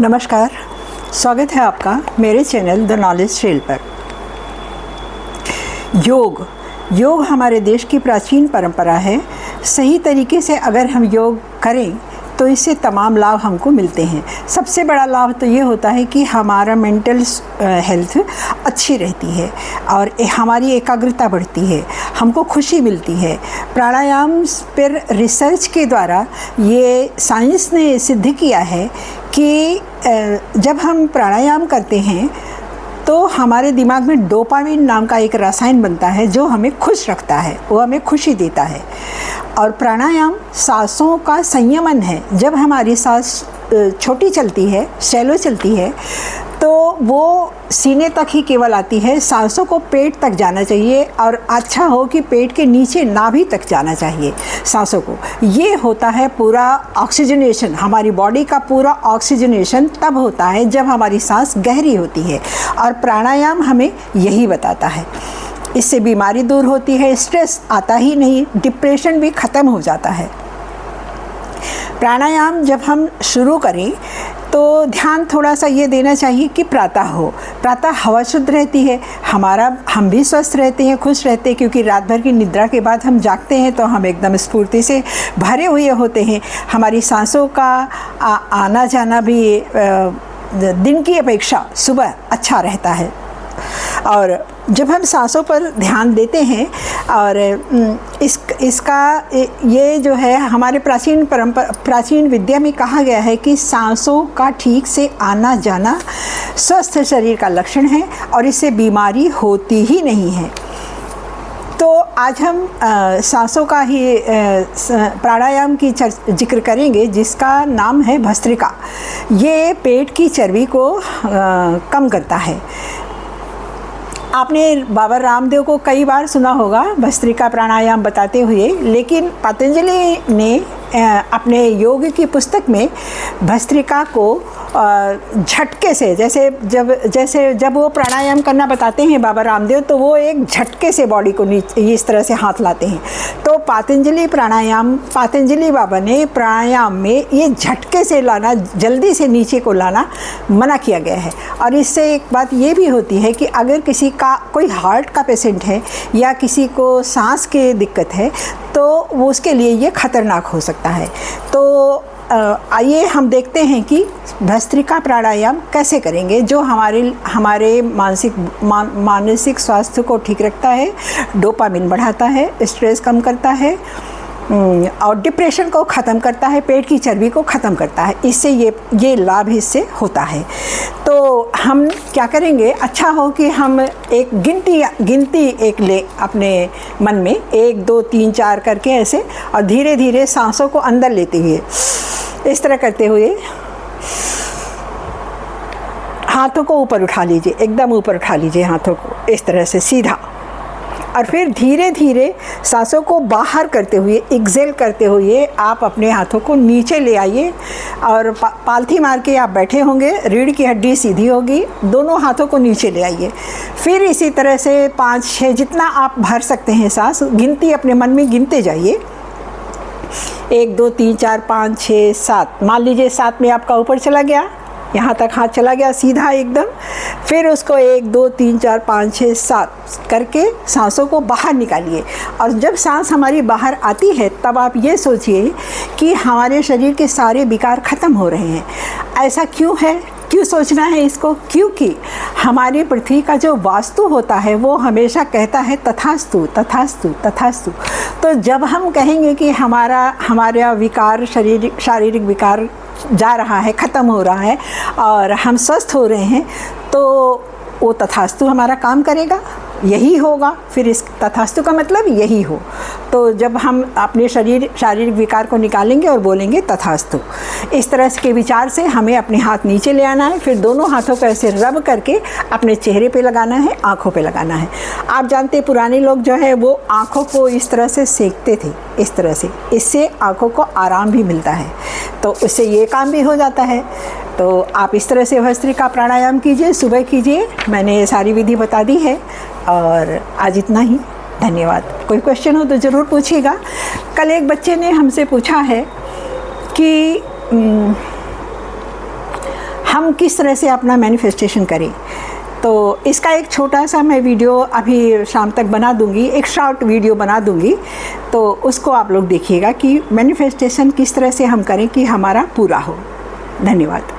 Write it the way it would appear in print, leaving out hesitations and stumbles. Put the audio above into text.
नमस्कार, स्वागत है आपका मेरे चैनल द नॉलेज ट्रेल पर। योग हमारे देश की प्राचीन परंपरा है। सही तरीके से अगर हम योग करें तो इससे तमाम लाभ हमको मिलते हैं। सबसे बड़ा लाभ तो ये होता है कि हमारा मेंटल हेल्थ अच्छी रहती है और हमारी एकाग्रता बढ़ती है, हमको खुशी मिलती है। प्राणायाम पर रिसर्च के द्वारा ये साइंस ने सिद्ध किया है कि जब हम प्राणायाम करते हैं तो हमारे दिमाग में डोपामिन नाम का एक रसायन बनता है जो हमें खुश रखता है, वो हमें खुशी देता है। और प्राणायाम सांसों का संयमन है। जब हमारी सांस छोटी चलती है, शैलो चलती है, तो वो सीने तक ही केवल आती है। सांसों को पेट तक जाना चाहिए और अच्छा हो कि पेट के नीचे नाभि तक जाना चाहिए सांसों को। ये होता है पूरा ऑक्सीजनेशन, हमारी बॉडी का पूरा ऑक्सीजनेशन तब होता है जब हमारी सांस गहरी होती है। और प्राणायाम हमें यही बताता है। इससे बीमारी दूर होती है, स्ट्रेस आता ही नहीं, डिप्रेशन भी ख़त्म हो जाता है। प्राणायाम जब हम शुरू करें तो ध्यान थोड़ा सा ये देना चाहिए कि प्रातः हो। प्रातः हवा शुद्ध रहती है, हम भी स्वस्थ रहते हैं, खुश रहते हैं, क्योंकि रात भर की निद्रा के बाद हम जागते हैं तो हम एकदम स्फूर्ति से भरे हुए होते हैं। हमारी सांसों का आना जाना भी दिन की अपेक्षा सुबह अच्छा रहता है। और जब हम सांसों पर ध्यान देते हैं और इसका ये जो है हमारे प्राचीन विद्या में कहा गया है कि सांसों का ठीक से आना जाना स्वस्थ शरीर का लक्षण है और इससे बीमारी होती ही नहीं है। तो आज हम सांसों का ही प्राणायाम की जिक्र करेंगे जिसका नाम है भस्त्रिका। ये पेट की चर्बी को कम करता है। आपने बाबा रामदेव को कई बार सुना होगा भस्त्रिका प्राणायाम बताते हुए, लेकिन पतंजलि ने अपने योग की पुस्तक में भस्त्रिका को झटके से, जैसे जब वो प्राणायाम करना बताते हैं बाबा रामदेव, तो वो एक झटके से बॉडी को नीचे इस तरह से हाथ लाते हैं। तो पतंजलि बाबा ने प्राणायाम में ये झटके से लाना, जल्दी से नीचे को लाना मना किया गया है। और इससे एक बात ये भी होती है कि अगर किसी का कोई हार्ट का पेशेंट है या किसी को सांस की दिक्कत है तो वो उसके लिए ये खतरनाक हो सकता है। तो आइए हम देखते हैं कि भस्त्रिका प्राणायाम कैसे करेंगे, जो हमारे मानसिक स्वास्थ्य को ठीक रखता है, डोपामिन बढ़ाता है, स्ट्रेस कम करता है और डिप्रेशन को ख़त्म करता है, पेट की चर्बी को ख़त्म करता है। इससे ये लाभ इससे होता है। तो हम क्या करेंगे, अच्छा हो कि हम एक गिनती एक ले अपने मन में, 1 2 3 4 करके ऐसे, और धीरे धीरे सांसों को अंदर लेते हुए इस तरह करते हुए हाथों को ऊपर उठा लीजिए, एकदम ऊपर उठा लीजिए हाथों को इस तरह से सीधा। और फिर धीरे धीरे सांसों को बाहर करते हुए, एक्सेल करते हुए आप अपने हाथों को नीचे ले आइए और पालथी मार के आप बैठे होंगे, रीढ़ की हड्डी सीधी होगी, दोनों हाथों को नीचे ले आइए। फिर इसी तरह से 5 6 जितना आप भर सकते हैं सांस, गिनती अपने मन में गिनते जाइए। 1 2 3 4 5 6 7, मान लीजिए 7 में आपका ऊपर चला गया, यहाँ तक हाथ चला गया सीधा एकदम। फिर उसको 1 2 3 4 5 6 7 करके सांसों को बाहर निकालिए। और जब सांस हमारी बाहर आती है तब आप ये सोचिए कि हमारे शरीर के सारे विकार ख़त्म हो रहे हैं। ऐसा क्यों है, क्यों सोचना है इसको? क्योंकि हमारी पृथ्वी का जो वास्तु होता है वो हमेशा कहता है तथास्तु तथास्तु तथास्तु। तो जब हम कहेंगे कि हमारा विकार, शारीरिक विकार जा रहा है, ख़त्म हो रहा है और हम स्वस्थ हो रहे हैं, तो वो तथास्तु हमारा काम करेगा, यही होगा। फिर इस तथास्तु का मतलब यही हो। तो जब हम अपने शारीरिक विकार को निकालेंगे और बोलेंगे तथास्तु, इस तरह के विचार से हमें अपने हाथ नीचे ले आना है। फिर दोनों हाथों को ऐसे रब करके अपने चेहरे पे लगाना है, आँखों पे लगाना है। आप जानते हैं पुराने लोग जो है वो आँखों को इस तरह से सेकते थे, इस तरह से, इससे आँखों को आराम भी मिलता है, तो इससे ये काम भी हो जाता है। तो आप इस तरह से भस्त्रिका प्राणायाम कीजिए, सुबह कीजिए। मैंने ये सारी विधि बता दी है और आज इतना ही। धन्यवाद। कोई क्वेश्चन हो तो ज़रूर पूछिएगा। कल एक बच्चे ने हमसे पूछा है कि हम किस तरह से अपना मैनिफेस्टेशन करें। तो इसका एक छोटा सा मैं वीडियो अभी शाम तक बना दूंगी, एक शॉर्ट वीडियो बना दूंगी, तो उसको आप लोग देखिएगा कि मैनिफेस्टेशन किस तरह से हम करें कि हमारा पूरा हो। धन्यवाद।